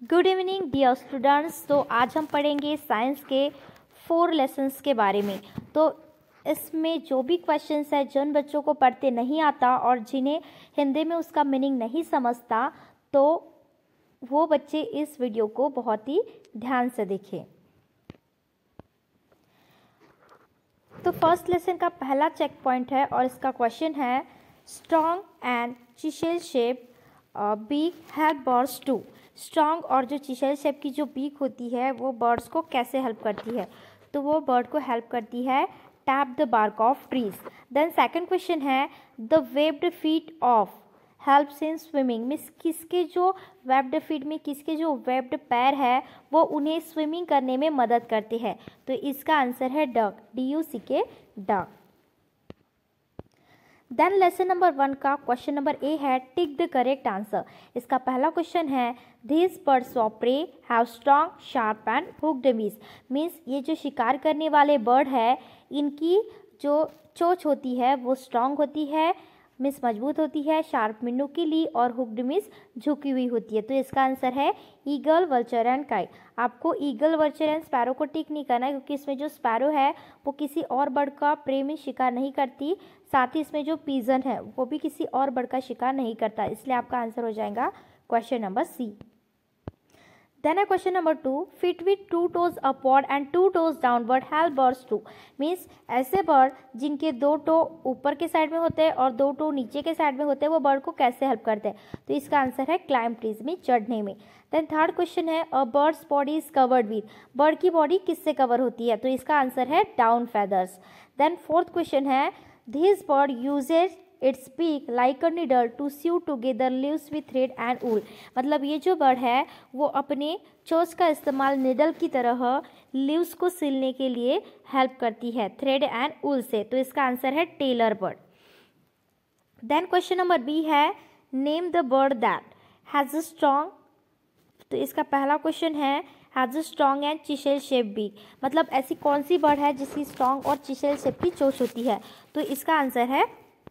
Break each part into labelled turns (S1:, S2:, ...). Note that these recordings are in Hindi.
S1: Good evening dear students. तो आज हम पढ़ेंगे साइंस के 4 लेसन्स के बारे में। तो इसमें जो भी क्वेश्चंस है जिन बच्चों को पढ़ते नहीं आता और जिन्हें हिंदी में उसका मीनिंग नहीं समझता, तो वो बच्चे इस वीडियो को बहुत ही ध्यान से देखें। तो फर्स्ट लेसन का पहला चेक पॉइंट है और इसका क्वेश्चन है strong and chisel shape beak help birds to. Strong और जो चिसेल शेप की जो बीक होती है वो बर्ड्स को कैसे हेल्प करती है? तो वो बर्ड को हेल्प करती है tap the bark of trees. Then second question है the webbed feet of helps in swimming. Means किसके जो वेब्ड फीट में किसके जो वेब्ड पैर है वो उन्हें स्विमिंग करने में मदद करते हैं। तो इसका आंसर है duck, DUCK, duck. Then lesson number 1 का क्वेश्चन नंबर ए है टिक द करेक्ट आंसर। इसका पहला क्वेश्चन है this birds of prey have strong sharp and hooked beaks. Means ये जो शिकार करने वाले बर्ड है इनकी जो चोंच होती है वो स्ट्रॉन्ग होती है, मीन्स मजबूत होती है, शार्प मीन्स नुकीली और हुक्ड मीन्स झुकी हुई होती है। तो इसका आंसर है ईगल, वल्चर एंड काइट। आपको ईगल, वल्चर एंड स्पैरो को टिक नहीं करना है क्योंकि इसमें जो स्पैरो है वो किसी और बर्ड का प्रे में शिकार नहीं करती, साथ ही इसमें जो पीजन है वो भी किसी और बर्ड का शिकार नहीं करता, इसलिए आपका आंसर हो जाएगा question number C. Then a question number 2, feet with 2 toes upward and 2 toes downward help birds to। Means ऐसे बर्ड जिनके 2 टो ऊपर के साइड में होते हैं और 2 टो नीचे के साइड में होते हैं वो बर्ड को कैसे हेल्प करते हैं? तो इसका आंसर है क्लाइंब ट्रीज में, चढ़ने में। देन थर्ड क्वेश्चन है a bird's body is covered with. Bird की बॉडी किससे कवर होती है? तो इसका आंसर है down feathers. Then fourth question है this bird uses its beak like a needle to sew together leaves with thread and wool. मतलब ये जो बर्ड है वो अपने चोंच का इस्तेमाल निडल की तरह लीव्स को सिलने के लिए हेल्प करती है थ्रेड एंड ऊल से। तो इसका आंसर है tailor bird. Then question number B है name the bird that has a strong. तो इसका पहला क्वेश्चन है has a strong and chisel shape beak. मतलब ऐसी कौन सी बर्ड है जिसकी स्ट्रॉन्ग और चिसेल शेप की चोंच होती है? तो इसका आंसर है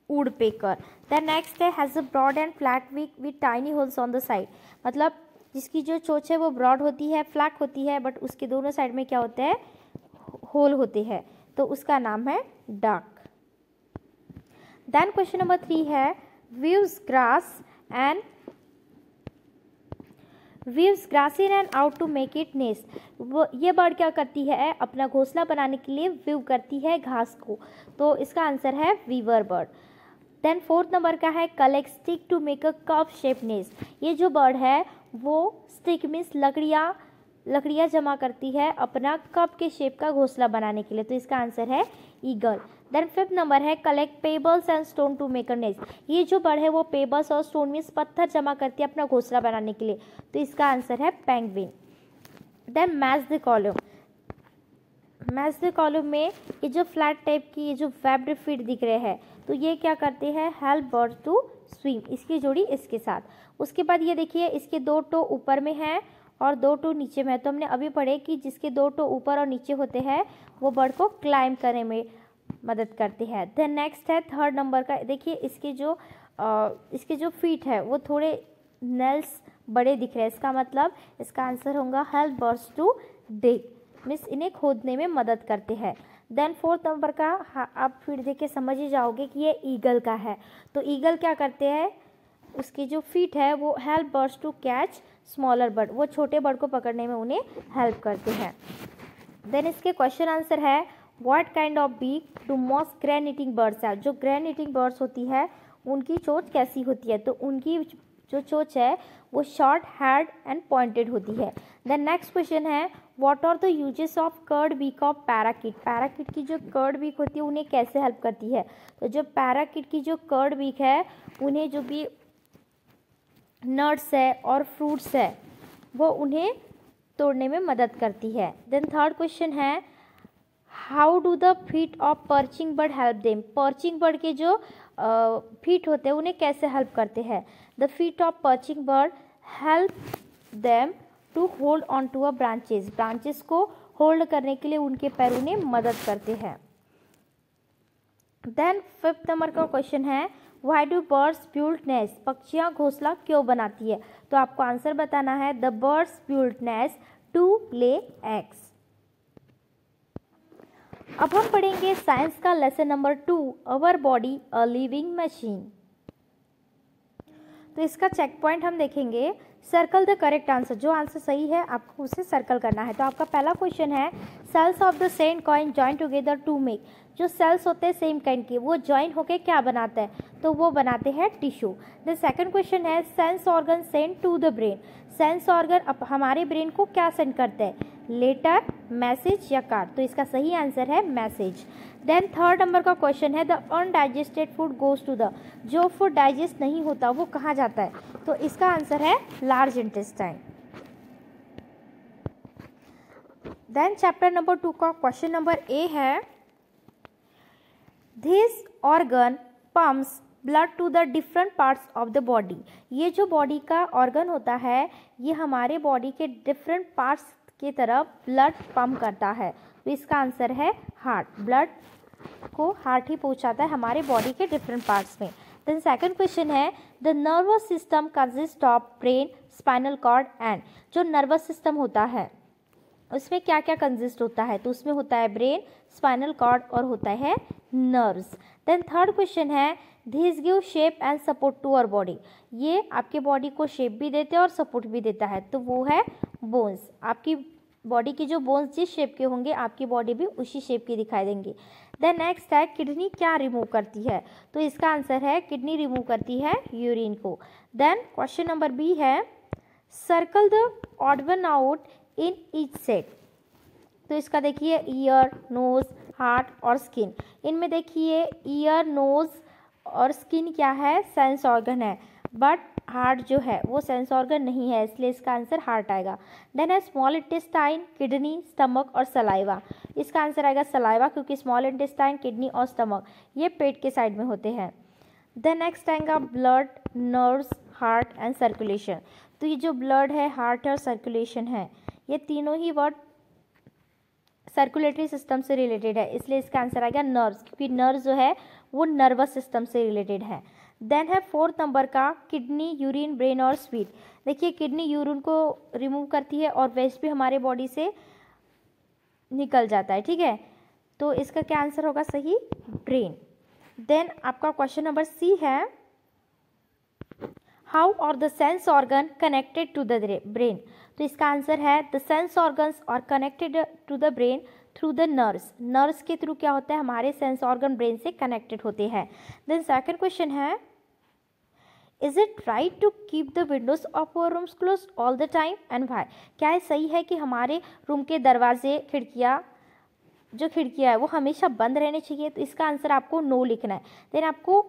S1: वुडपेकर। देन नेक्स्ट है has a broad and flat beak with tiny holes on the side. मतलब जिसकी जो चोंच है वो ब्रॉड होती है, फ्लैट होती है, बट उसके दोनों साइड में क्या होते हैं? होल होते हैं। तो उसका नाम है डक। देन क्वेश्चन नंबर 3 है weaves grass in and out to make it nest. वो ये बर्ड क्या करती है? अपना घोंसला बनाने के लिए वीव करती है घास को। तो इसका आंसर है weaver bird. Then fourth number का है collect stick to make a cup shape nest. ये जो बर्ड है वो स्टिक मीन्स लकड़ियाँ जमा करती है अपना कप के शेप का घोंसला बनाने के लिए। तो इसका आंसर है ईगल। देन फिफ्थ नंबर है collect pebbles and stone to make a nest. ये जो बर्ड है वो पेबल्स और स्टोन मीन्स पत्थर जमा करती है अपना घोंसला बनाने के लिए। तो इसका आंसर है penguin. Then match the column. Match the column में ये जो फ्लैट टाइप की ये जो वेब्ड फीट दिख रहे हैं तो ये क्या करते हैं? Help bird to swim. इसकी जोड़ी इसके साथ। उसके बाद ये देखिए इसके 2 टो ऊपर में है और 2 टो नीचे में है। तो हमने अभी पढ़े कि जिसके 2 टो ऊपर और नीचे होते हैं वो बर्ड को क्लाइंब करने में मदद करते हैं। देन नेक्स्ट है थर्ड नंबर का। देखिए इसके जो फीट है वो थोड़े नेल्स बड़े दिख रहे हैं। इसका मतलब इसका आंसर होगा help birds to dig. Means इन्हें खोदने में मदद करते हैं। देन फोर्थ नंबर का आप फिर देख के समझ ही जाओगे कि ये ईगल का है। तो ईगल क्या करते हैं? उसकी जो फीट है वो help birds to catch smaller bird. वो छोटे बर्ड को पकड़ने में उन्हें हेल्प करते हैं। देन इसके क्वेश्चन आंसर है what kind of beak do most grain eating birds have. जो ग्रेन ईटिंग बर्ड्स होती है उनकी चोंच कैसी होती है? तो उनकी जो चोंच है वो शॉर्ट, हार्ड एंड पॉइंटेड होती है। देन नेक्स्ट क्वेश्चन है what are the uses of curved beak of parakeet. Parakeet की जो कर्ड बीक होती है उन्हें कैसे हेल्प करती है? तो जो पैराकिट की जो कर्ड बीक है उन्हें जो भी नट्स है और फ्रूट्स है वो उन्हें तोड़ने में मदद करती है। देन थर्ड क्वेश्चन है how do the feet of perching bird help them. Perching bird के जो फीट होते हैं उन्हें कैसे हेल्प करते हैं? The feet of perching bird help them to hold on to a branches को होल्ड करने के लिए उनके पैर उन्हें मदद करते हैं। देन फिफ्थ नंबर का क्वेश्चन है why do birds build nest. पक्षियाँ घोंसला क्यों बनाती है? तो आपको आंसर बताना है the birds build nest to lay eggs. अब हम पढ़ेंगे साइंस का lesson number 2, our body a living machine. तो इसका चेक पॉइंट हम देखेंगे, सर्कल द करेक्ट आंसर, जो आंसर सही है आपको उसे सर्कल करना है। तो आपका पहला क्वेश्चन है cells of the same kind join together to make, जो सेल्स होते हैं सेम काइंड के वो ज्वाइन होके क्या बनाते हैं, तो वो बनाते हैं टिश्यू। द सेकंड क्वेश्चन है sense organ send to the brain, sense organ हमारे ब्रेन को क्या सेंड करते हैं, लेटर, मैसेज या कार्ड, तो इसका सही आंसर है मैसेज। देन थर्ड नंबर का क्वेश्चन है the undigested food goes to the, जो फूड डाइजेस्ट नहीं होता वो कहाँ जाता है, तो इसका आंसर है large intestine. Then chapter number 2 का क्वेश्चन नंबर ए है this organ pumps blood to the different parts of the body, ये जो बॉडी का ऑर्गन होता है ये हमारे बॉडी के डिफरेंट पार्ट्स की तरफ ब्लड पंप करता है, तो इसका आंसर है हार्ट, ब्लड को हार्ट ही पहुंचाता है हमारे बॉडी के डिफरेंट पार्ट्स में। देन सेकंड क्वेश्चन है the nervous system consist of brain, spinal cord and, जो नर्वस सिस्टम होता है उसमें क्या क्या कंसिस्ट होता है, तो उसमें होता है ब्रेन, स्पाइनल कॉर्ड और होता है नर्व्स। देन थर्ड क्वेश्चन है this give shape and support to our body, ये आपके बॉडी को शेप भी देते हैं और सपोर्ट भी देता है, तो वो है बोन्स। आपकी बॉडी की जो बोन्स जिस शेप के होंगे आपकी बॉडी भी उसी शेप की दिखाई देंगी। देन नेक्स्ट है किडनी क्या रिमूव करती है, तो इसका आंसर है किडनी रिमूव करती है यूरिन को। देन क्वेश्चन नंबर बी है circle the odd one out in each set, तो इसका देखिए ईयर, नोज, हार्ट और स्किन, इनमें देखिए ईयर, नोज और स्किन क्या है, सेंस ऑर्गन है, बट हार्ट जो है वो सेंस ऑर्गन नहीं है, इसलिए इसका आंसर हार्ट आएगा। देन है स्मॉल इंटेस्टाइन, किडनी, स्टमक और सलाइवा, इसका आंसर आएगा सलाइवा, क्योंकि स्मॉल इंटेस्टाइन, किडनी और स्टमक ये पेट के साइड में होते हैं। देन नेक्स्ट आएगा blood, nerves, heart and circulation, तो ये जो ब्लड है, हार्ट और सर्कुलेशन है ये तीनों ही वर्ड सर्कुलेटरी सिस्टम से रिलेटेड है, इसलिए इसका आंसर आएगा नर्व्स, क्योंकि नर्व्स जो है वो नर्वस सिस्टम से रिलेटेड है। देन है फोर्थ नंबर का किडनी, यूरिन, ब्रेन और स्वीट, देखिए किडनी यूरिन को रिमूव करती है और वेस्ट भी हमारे बॉडी से निकल जाता है, ठीक है, तो इसका क्या आंसर होगा सही, ब्रेन। देन आपका क्वेश्चन नंबर सी है how are the sense organ connected to the brain, तो इसका आंसर है the sense organs are connected to the brain through the nerves, nerves के थ्रू क्या होता है हमारे सेंस ऑर्गन ब्रेन से कनेक्टेड होते हैं। देन सेकंड क्वेश्चन है is it right to keep the windows of our rooms close all the time and why, क्या ये सही है कि हमारे रूम के दरवाजे, खिड़कियाँ, जो खिड़कियाँ है वो हमेशा बंद रहने चाहिए, तो इसका आंसर आपको नो लिखना है। देन आपको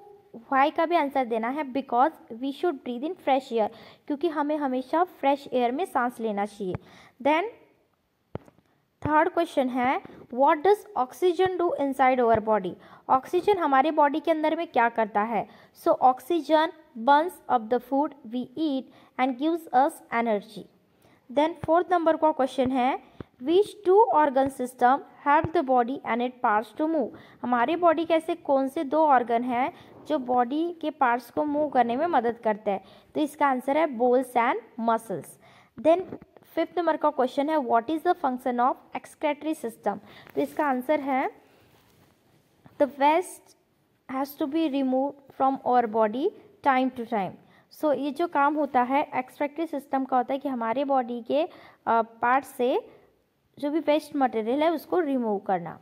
S1: वाई का भी आंसर देना है because we should breathe in fresh air, क्योंकि हमें हमेशा फ्रेश एयर में सांस लेना चाहिए। देन थर्ड क्वेश्चन है what does oxygen do inside our body, oxygen हमारे बॉडी के अंदर में क्या करता है, so oxygen burns up the food we eat and gives us energy. Then fourth number का क्वेश्चन है which two organ system help the body and it parts to move, हमारे बॉडी के ऐसे कौन से दो ऑर्गन हैं जो बॉडी के पार्ट्स को मूव करने में मदद करते हैं, तो इसका आंसर है bones and muscles. Then fifth number का क्वेश्चन है what is the function of excretory system, तो इसका आंसर है the waste has to be remove from our body time to time, so ये जो काम होता है एक्सक्रेटरी सिस्टम का होता है कि हमारे बॉडी के पार्ट से जो भी वेस्ट मटेरियल है उसको रिमूव करना।